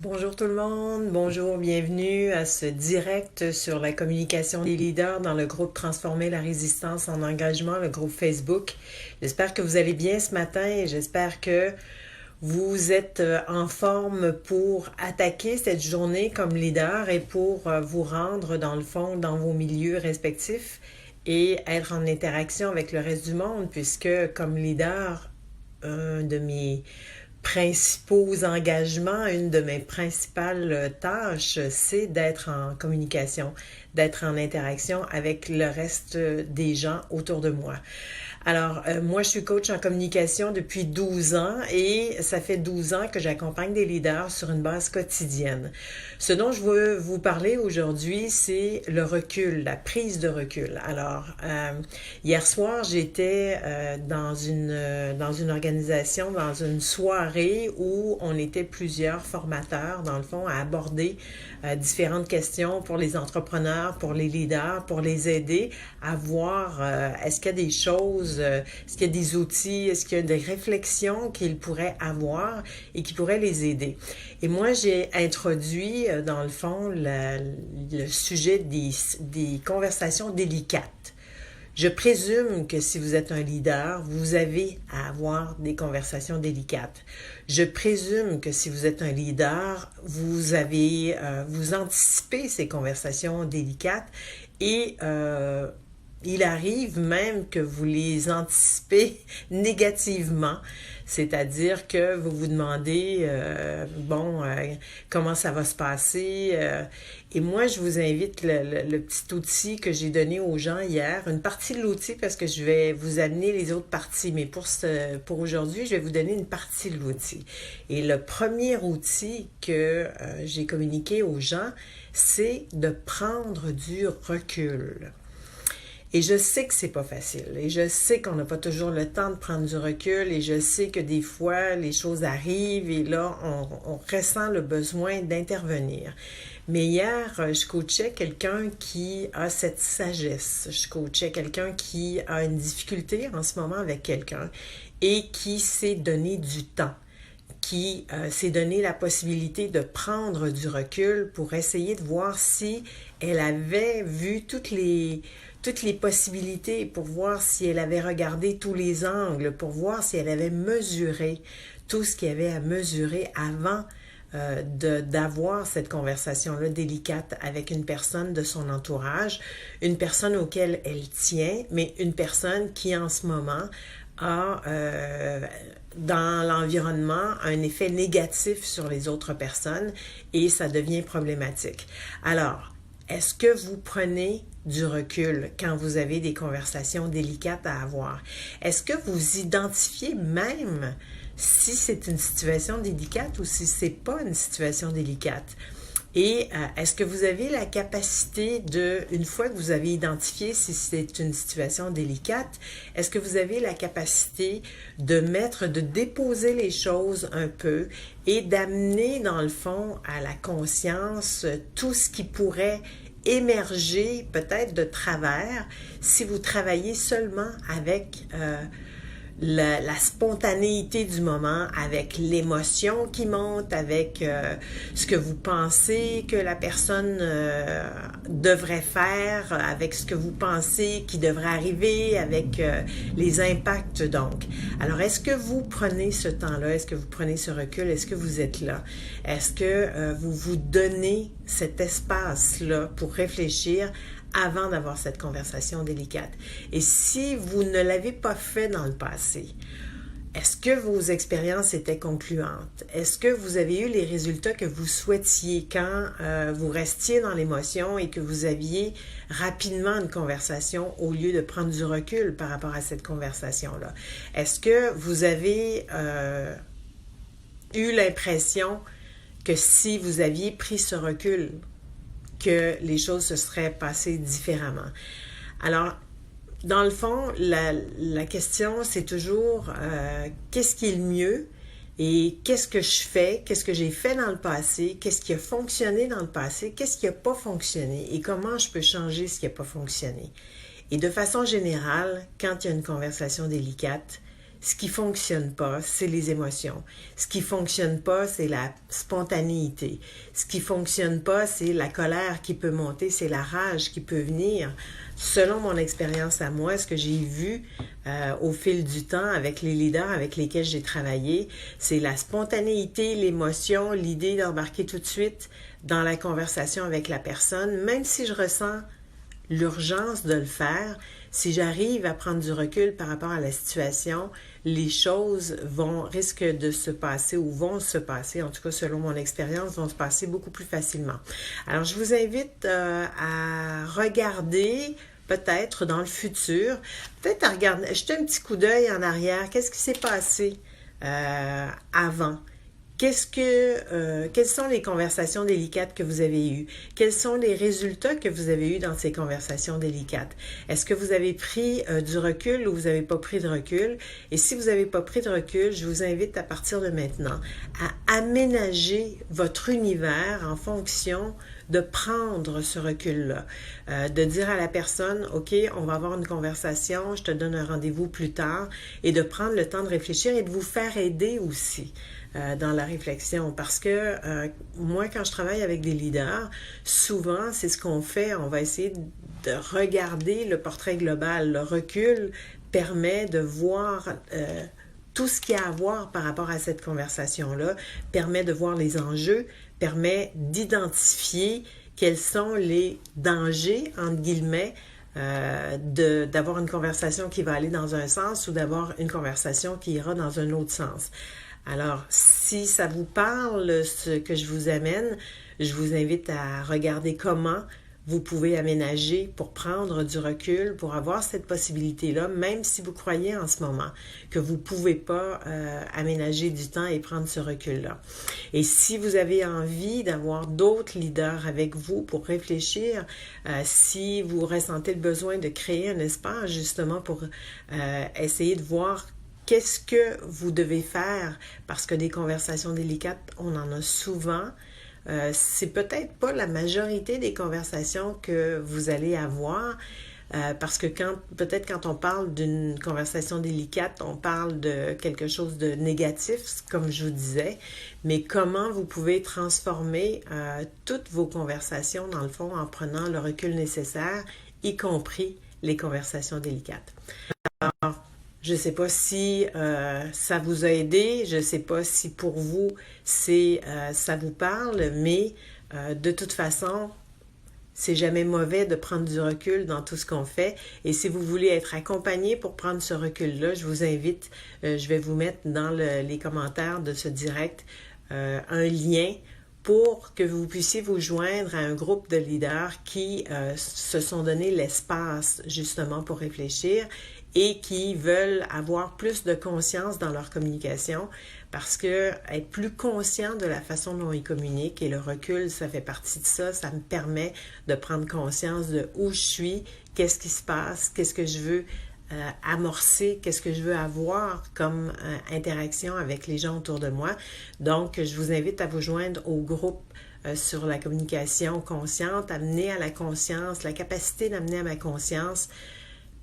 Bonjour tout le monde, bonjour, bienvenue à ce direct sur la communication des leaders dans le groupe Transformer la résistance en engagement, le groupe Facebook. J'espère que vous allez bien ce matin et j'espère que vous êtes en forme pour attaquer cette journée comme leader et pour vous rendre dans le fond dans vos milieux respectifs et être en interaction avec le reste du monde puisque comme leader, un de mes principaux engagements, une de mes principales tâches, c'est d'être en communication, d'être en interaction avec le reste des gens autour de moi. Alors, moi, je suis coach en communication depuis 12 ans et ça fait 12 ans que j'accompagne des leaders sur une base quotidienne. Ce dont je veux vous parler aujourd'hui, c'est le recul, la prise de recul. Alors, hier soir, j'étais dans une organisation, dans une soirée où on était plusieurs formateurs, dans le fond, à aborder différentes questions pour les entrepreneurs, pour les leaders, pour les aider à voir est-ce qu'il y a des choses, est-ce qu'il y a des outils, est-ce qu'il y a des réflexions qu'ils pourraient avoir et qui pourraient les aider. Et moi, j'ai introduit, dans le fond, le sujet des conversations délicates. Je présume que si vous êtes un leader, vous avez à avoir des conversations délicates. Je présume que si vous êtes un leader, vous anticipez ces conversations délicates et il arrive même que vous les anticipez négativement, c'est-à-dire que vous vous demandez, comment ça va se passer. Et moi, je vous invite le petit outil que j'ai donné aux gens hier, une partie de l'outil parce que je vais vous amener les autres parties, mais pour aujourd'hui, je vais vous donner une partie de l'outil. Et le premier outil que j'ai communiqué aux gens, c'est de prendre du recul. Et je sais que c'est pas facile. Et je sais qu'on n'a pas toujours le temps de prendre du recul. Et je sais que des fois, les choses arrivent et là, on ressent le besoin d'intervenir. Mais hier, je coachais quelqu'un qui a cette sagesse. Je coachais quelqu'un qui a une difficulté en ce moment avec quelqu'un et qui s'est donné du temps, qui s'est donné la possibilité de prendre du recul pour essayer de voir si elle avait vu toutes les possibilités, pour voir si elle avait regardé tous les angles, pour voir si elle avait mesuré tout ce qu'il y avait à mesurer avant d'avoir cette conversation-là délicate avec une personne de son entourage, une personne auquel elle tient, mais une personne qui en ce moment a dans l'environnement un effet négatif sur les autres personnes et ça devient problématique. Alors, est-ce que vous prenez du recul quand vous avez des conversations délicates à avoir? Est-ce que vous identifiez même si c'est une situation délicate ou si c'est pas une situation délicate? Et est-ce que vous avez la capacité une fois que vous avez identifié si c'est une situation délicate, est-ce que vous avez la capacité de déposer les choses un peu et d'amener dans le fond à la conscience tout ce qui pourrait émerger peut-être de travers si vous travaillez seulement avec la spontanéité du moment, avec l'émotion qui monte, avec ce que vous pensez que la personne devrait faire, avec ce que vous pensez qui devrait arriver, avec les impacts donc. Alors, est-ce que vous prenez ce temps-là? Est-ce que vous prenez ce recul? Est-ce que vous êtes là? Est-ce que vous vous donnez cet espace-là pour réfléchir avant d'avoir cette conversation délicate? Et si vous ne l'avez pas fait dans le passé, est-ce que vos expériences étaient concluantes? Est-ce que vous avez eu les résultats que vous souhaitiez quand vous restiez dans l'émotion et que vous aviez rapidement une conversation au lieu de prendre du recul par rapport à cette conversation-là? Est-ce que vous avez eu l'impression que si vous aviez pris ce recul, que les choses se seraient passées différemment? Alors, dans le fond, la question, c'est toujours qu'est-ce qui est le mieux et qu'est-ce que je fais, qu'est-ce que j'ai fait dans le passé, qu'est-ce qui a fonctionné dans le passé, qu'est-ce qui n'a pas fonctionné et comment je peux changer ce qui n'a pas fonctionné. Et de façon générale, quand il y a une conversation délicate, Ce qui fonctionne pas, c'est les émotions. Ce qui fonctionne pas, c'est la spontanéité. Ce qui fonctionne pas, c'est la colère qui peut monter, c'est la rage qui peut venir. Selon mon expérience à moi, ce que j'ai vu au fil du temps avec les leaders avec lesquels j'ai travaillé, c'est la spontanéité, l'émotion, l'idée d'embarquer tout de suite dans la conversation avec la personne, même si je ressens l'urgence de le faire. Si j'arrive à prendre du recul par rapport à la situation, les choses risquent de se passer ou vont se passer, en tout cas selon mon expérience, vont se passer beaucoup plus facilement. Alors, je vous invite à regarder peut-être dans le futur, peut-être à regarder, jeter un petit coup d'œil en arrière. Qu'est-ce qui s'est passé avant? Quelles sont les conversations délicates que vous avez eues? Quels sont les résultats que vous avez eus dans ces conversations délicates? Est-ce que vous avez pris du recul ou vous n'avez pas pris de recul? Et si vous n'avez pas pris de recul, je vous invite à partir de maintenant à aménager votre univers en fonction de prendre ce recul-là, de dire à la personne, OK, on va avoir une conversation, je te donne un rendez-vous plus tard, et de prendre le temps de réfléchir et de vous faire aider aussi dans la réflexion. Parce que moi, quand je travaille avec des leaders, souvent, c'est ce qu'on fait, on va essayer de regarder le portrait global. Le recul permet de voir tout ce qu'il y a à voir par rapport à cette conversation-là, permet de voir les enjeux, permet d'identifier quels sont les dangers, entre guillemets, d'avoir une conversation qui va aller dans un sens ou d'avoir une conversation qui ira dans un autre sens. Alors, si ça vous parle, ce que je vous amène, je vous invite à regarder comment vous pouvez aménager pour prendre du recul, pour avoir cette possibilité-là, même si vous croyez en ce moment que vous ne pouvez pas aménager du temps et prendre ce recul-là. Et si vous avez envie d'avoir d'autres leaders avec vous pour réfléchir, si vous ressentez le besoin de créer un espace justement pour essayer de voir qu'est-ce que vous devez faire, parce que des conversations délicates, on en a souvent. C'est peut-être pas la majorité des conversations que vous allez avoir, parce que peut-être quand on parle d'une conversation délicate, on parle de quelque chose de négatif, comme je vous disais, mais comment vous pouvez transformer toutes vos conversations, dans le fond, en prenant le recul nécessaire, y compris les conversations délicates. Alors, je ne sais pas si ça vous a aidé, je ne sais pas si pour vous ça vous parle, mais de toute façon, c'est jamais mauvais de prendre du recul dans tout ce qu'on fait. Et si vous voulez être accompagné pour prendre ce recul-là, je vous invite, je vais vous mettre dans les commentaires de ce direct un lien pour que vous puissiez vous joindre à un groupe de leaders qui se sont donné l'espace justement pour réfléchir et qui veulent avoir plus de conscience dans leur communication parce que être plus conscient de la façon dont ils communiquent et le recul, ça fait partie de ça. Ça me permet de prendre conscience de où je suis, qu'est-ce qui se passe, qu'est-ce que je veux amorcer, qu'est-ce que je veux avoir comme interaction avec les gens autour de moi. Donc, je vous invite à vous joindre au groupe sur la communication consciente, amener à la conscience, la capacité d'amener à ma conscience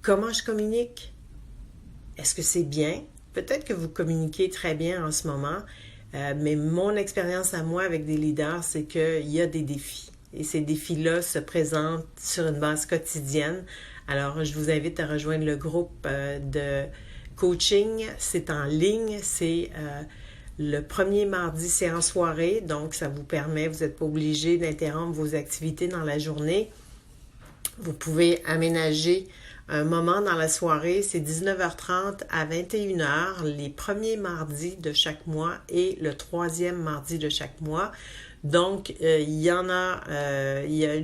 comment je communique. Est-ce que c'est bien? Peut-être que vous communiquez très bien en ce moment, mais mon expérience à moi avec des leaders, c'est qu'il y a des défis. Et ces défis-là se présentent sur une base quotidienne. Alors, je vous invite à rejoindre le groupe de coaching. C'est en ligne, c'est le premier mardi, c'est en soirée. Donc, ça vous permet, vous n'êtes pas obligé d'interrompre vos activités dans la journée. Vous pouvez aménager un moment dans la soirée, c'est 19h30 à 21h, les premiers mardis de chaque mois et le troisième mardi de chaque mois. Donc, il y a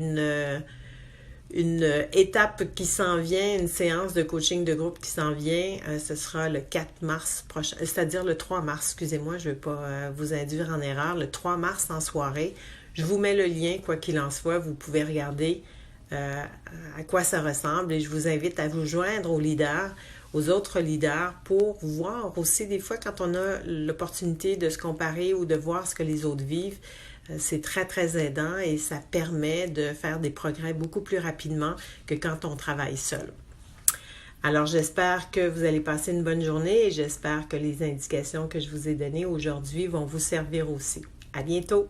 une étape qui s'en vient, une séance de coaching de groupe qui s'en vient. Ce sera le 4 mars prochain, c'est-à-dire le 3 mars, excusez-moi, je ne veux pas vous induire en erreur, le 3 mars en soirée. Je vous mets le lien, quoi qu'il en soit, vous pouvez regarder à quoi ça ressemble et je vous invite à vous joindre aux leaders, aux autres leaders pour voir aussi des fois quand on a l'opportunité de se comparer ou de voir ce que les autres vivent, c'est très très aidant et ça permet de faire des progrès beaucoup plus rapidement que quand on travaille seul. Alors, j'espère que vous allez passer une bonne journée et j'espère que les indications que je vous ai données aujourd'hui vont vous servir aussi. À bientôt!